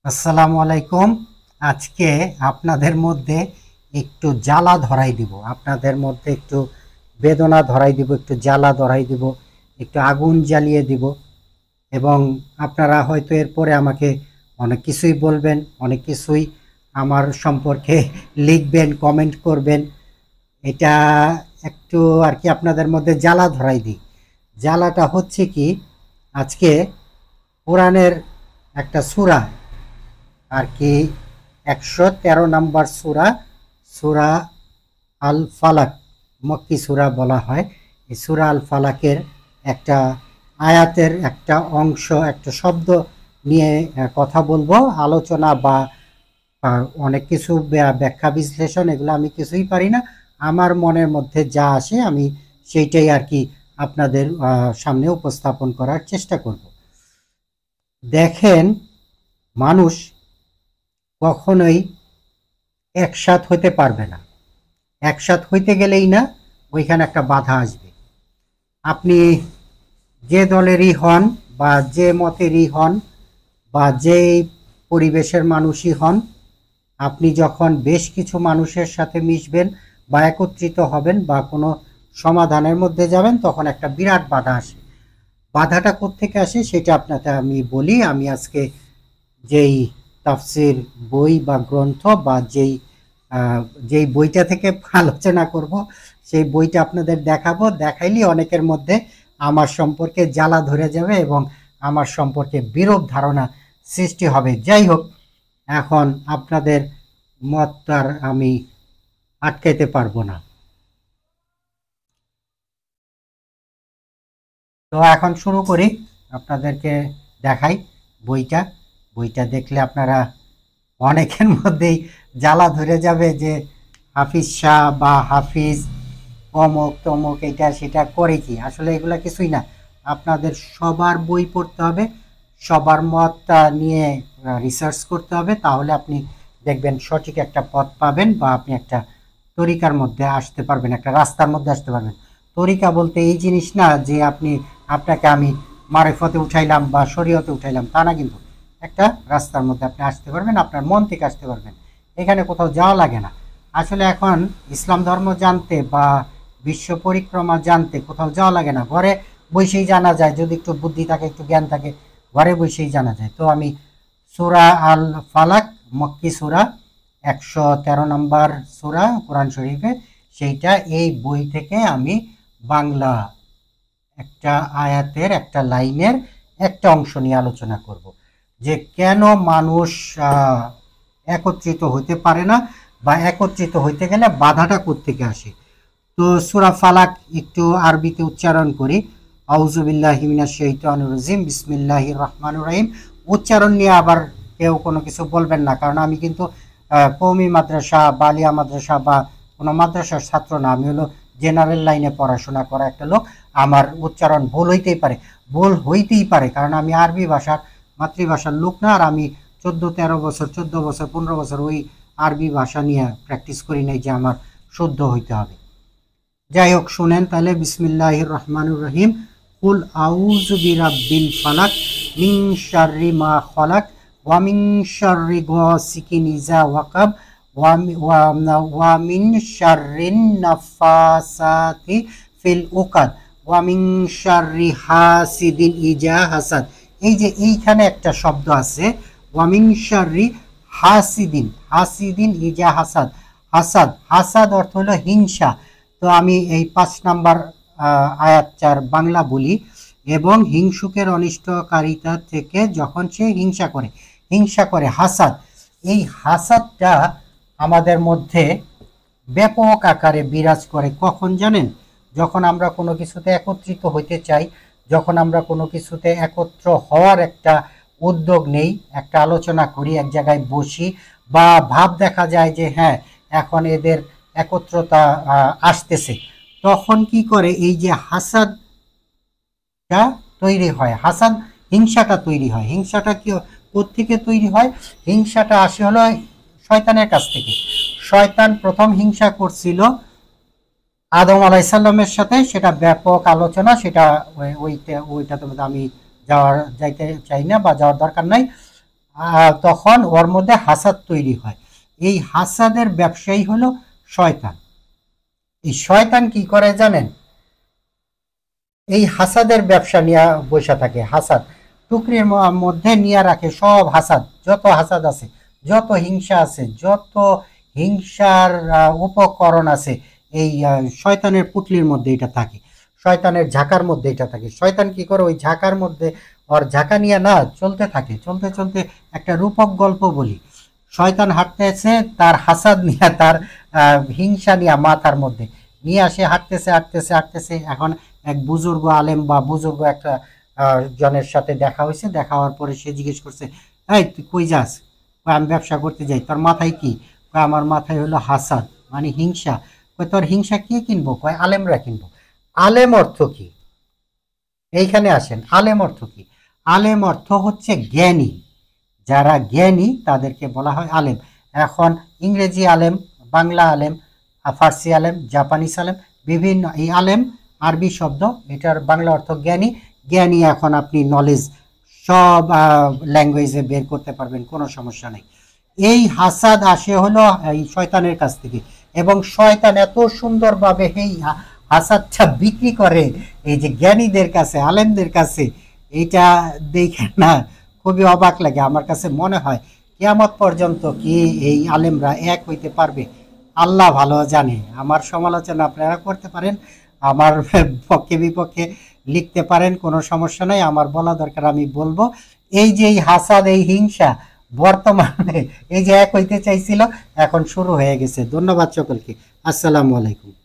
আসসালামু আলাইকুম। আজকে আপনাদের মধ্যে একটু জ্বালা ধরাই দিব, আপনাদের মধ্যে একটু বেদনা ধরাই দিব, একটু জ্বালা ধরাই দিব, একটু আগুন জ্বালিয়ে দিব। এবং আপনারা হয়তো এরপরে আমাকে অনেক কিছুই বলবেন, অনেক কিছুই আমার সম্পর্কে লিখবেন, কমেন্ট করবেন। এটা একটু আর কি আপনাদের মধ্যে জ্বালা ধরাই দিই। জ্বালাটা হচ্ছে কি, আজকে কোরআনের একটা সূরা আর কি 113 নম্বর সূরা, সূরা আল ফালাক, মক্কি সূরা বলা হয়। এই সূরা আল ফালাকের একটা আয়াতের একটা অংশ, একটা শব্দ নিয়ে কথা বলবো, আলোচনা বা অনেক কিছু ব্যাখ্যা বিশ্লেষণ, এগুলো আমি কিছুই পারি না। আমার মনের মধ্যে যা আসে আমি সেইটাই আর কি আপনাদের সামনে উপস্থাপন করার চেষ্টা করব। দেখেন, মানুষ কখনোই একসাথ হইতে পারবে না। একসাথ হইতে গেলেই না ওইখানে একটা বাধা আসবে। আপনি যে দলেরই হন বা যে মতেরই হন বা যে পরিবেশের মানুষই হন, আপনি যখন বেশ কিছু মানুষের সাথে মিশবেন বা একত্রিত হবেন বা কোনো সমাধানের মধ্যে যাবেন, তখন একটা বিরাট বাধা আসে। বাধাটা কোত্থেকে আসে সেটা আপনাকে আমি বলি। আমি আজকে যেই তাফসির বই বা গ্রন্থ বা যেই বইটা থেকে আলোচনা করব, সেই বইটা আপনাদের দেখাবো। দেখাইলে অনেকের মধ্যে আমার সম্পর্কে জ্বালা ধরে যাবে এবং আমার সম্পর্কে বিরূপ ধারণা সৃষ্টি হবে। যাই হোক, এখন আপনাদের মতটার আমি আটকাইতে পারবো না। তো এখন শুরু করি, আপনাদেরকে দেখাই বইটা। বইটা দেখলে আপনারা অনেকের মধ্যেই জ্বালা ধরে যাবে যে হাফিজ শাহ বা হাফিজ অমুক তমুক এটা সেটা করে কি। আসলে এগুলা কিছুই না। আপনাদের সবার বই পড়তে হবে, সবার মতটা নিয়ে রিসার্চ করতে হবে, তাহলে আপনি দেখবেন সঠিক একটা পথ পাবেন বা আপনি একটা তরিকার মধ্যে আসতে পারবেন, একটা রাস্তার মধ্যে আসতে পারবেন। তরিকা বলতে এই জিনিস না যে আপনাকে আমি মারেফতে উঠাইলাম বা শরীয়তে উঠাইলাম, তা না। কিন্তু একটা রাস্তার মধ্যে আপনি আসতে পারবেন, আপনার মন থেকে আসতে পারবেন। এখানে কোথাও যাওয়া লাগে না। আসলে এখন ইসলাম ধর্ম জানতে বা বিশ্ব পরিক্রমা জানতে কোথাও যাওয়া লাগে না, ঘরে বসেই জানা যায়। যদি একটু বুদ্ধি থাকে, একটু জ্ঞান থাকে, ঘরে বসেই জানা যায়। তো আমি সূরা আল ফালাক, মক্কি সূরা, 113 নম্বর সূরা কোরআন শরীফে, সেইটা এই বই থেকে আমি বাংলা একটা আয়াতের, একটা লাইনের একটা অংশ নিয়ে আলোচনা করব, যে কেন মানুষ একত্রিত হইতে পারে না বা একত্রিত হইতে গেলে বাধাটা কোত্থেকে আসে। তো সূরা ফালাক একটু আরবিতে উচ্চারণ করি। আউযু বিল্লাহি মিনাশ শাইতানির রাজিম, বিসমিল্লাহির রহমানির রহিম। উচ্চারণ নিয়ে আবার কেউ কোনো কিছু বলবেন না, কারণ আমি কিন্তু কওমি মাদ্রাসা, বালিয়া মাদ্রাসা বা কোনো মাদ্রাসার ছাত্র না। আমি হলো জেনারেল লাইনে পড়াশোনা করা একটা লোক। আমার উচ্চারণ ভুল হইতেই পারে, ভুল হইতেই পারে, কারণ আমি আরবি ভাষার মাতৃভাষার লোক না। আর আমি 14-13 বছর, 14 বছর, 15 বছর ওই আরবি ভাষা নিয়ে প্র্যাকটিস করি নাই যে আমার শুদ্ধ হইতে হবে। যাই হোক, শুনেন তাহলে। বিসমিল্লাহির রহমানির রহিম। কুল আউযু বিরাব্বিল ফালাক মিন শাররি মা খালাক ওয়া মিন শাররি গাসিকিন ইযা ওয়াকাব ওয়া মিন শাররিন নাফাসাতি ফিল উকাদ ওয়া মিন শাররি হাসিদিন ইযা হাসাদ। এই যে এইখানে একটা শব্দ আছে, ওয়া মিন শাররি হাসিদিন, হাসিদিন ইযা হাসাদ। হাসাদ, হাসাদ অর্থ হলো হিংসা। তো আমি এই 5 নম্বর আয়াতটার বাংলা বলি। এবং হিংসুকের অনিষ্টকারিতা থেকে যখন সে হিংসা করে হাসাদ। এই হাসাদটা আমাদের মধ্যে ব্যাপক আকারে বিরাজ করে কখন জানেন? যখন আমরা কোনো কিছুতে একত্রিত হইতে চাই, যখন আমরা কোনো কিছুতে একত্র হওয়ার একটা উদ্যোগ নেই, একটা আলোচনা করি, এক জায়গায় বসি, বা ভাব দেখা যায় যে হ্যাঁ এখন এদের একত্রতা আসতেছে, তখন কি করে এই যে হাসাদটা তৈরি হয়, হাসাদ হিংসাটা তৈরি হয়। হিংসাটা কি কোত্থেকে তৈরি হয়? হিংসাটা আসে হলো শয়তানের কাছ থেকে। শয়তান প্রথম হিংসা করছিল আদম আলাইসাল্লামের সাথে, সেটা ব্যাপক আলোচনা, সেটা ওইটাতে আমি যাইতে চাই না বা যাওয়ার দরকার নাই। তখন ওর মধ্যে হাসাদ তৈরি হয়। এই হাসাদের ব্যবসায়ী হলো শয়তান। এই শয়তান কি করে জানেন? এই হাসাদের ব্যবসা নিয়ে বসে থাকে। হাসাদ টুকরির মধ্যে নিয়ে রাখে সব হাসাদ, যত হাসাদ আছে, যত হিংসা আছে, যত হিংসার উপকরণ আছে, এই শয়তানের পুটলির মধ্যে এটা থাকে, শয়তানের ঝাঁকার মধ্যে এটা থাকে। শয়তান কি করে, ওই ঝাঁকার মধ্যে ওর ঝাঁকা নিয়ে না চলতে থাকে। চলতে চলতে একটা রূপক গল্প বলি। শয়তান হাঁটতেছে তার হাসাদ নিয়ে, তার হিংসা নিয়ে মাথার মধ্যে নিয়ে আসে, হাঁটতেছে হাঁটতেছে হাঁটতেছে। এখন এক বুজুর্গ আলেম বা বুজুর্গ একটা জনের সাথে দেখা হয়েছে। দেখা হওয়ার পরে সে জিজ্ঞেস করছে, এই তুই কই যাস? আমি ব্যবসা করতে যাই। তোর মাথায় কি? আমার মাথায় হলো হাসাদ, মানে হিংসা। তোর হিংসা কে কিনবো? কয় আলেমরা কিনবো। আলেম অর্থ কি? এইখানে আসেন, আলেম অর্থ কি? আলেম অর্থ হচ্ছে জ্ঞানী। যারা জ্ঞানী তাদেরকে বলা হয় আলেম। এখন ইংরেজি আলেম, বাংলা আলেম, ফার্সি আলেম, জাপানিজ আলেম, বিভিন্ন এই আলেম আরবি শব্দ, এটার বাংলা অর্থ জ্ঞানী। জ্ঞানী এখন আপনি নলেজ সব ল্যাঙ্গুয়েজে বের করতে পারবেন, কোনো সমস্যা নেই। এই হাসাদ আসে হলো এই শয়তানের কাছ থেকে, এবং শয়তান এত সুন্দরভাবে এই হাসাদটা বিক্রি করে এই যে জ্ঞানীদের কাছে, আলেমদের কাছে। এইটা দেখে না খুবই অবাক লাগে। আমার কাছে মনে হয় কিয়ামত পর্যন্ত কি এই আলেমরা এক হইতে পারবে? আল্লাহ ভালো জানে। আমার সমালোচনা আপনারা করতে পারেন, আমার পক্ষে বিপক্ষে লিখতে পারেন, কোনো সমস্যা নাই। আমার বলা দরকার আমি বলবো। এই যে এই হাসাদ, এই হিংসা বর্তমানে এই যে এক হইতে চাইছিল, এখন শুরু হয়ে গেছে। ধন্যবাদ সকলকে। আসসালামু আলাইকুম।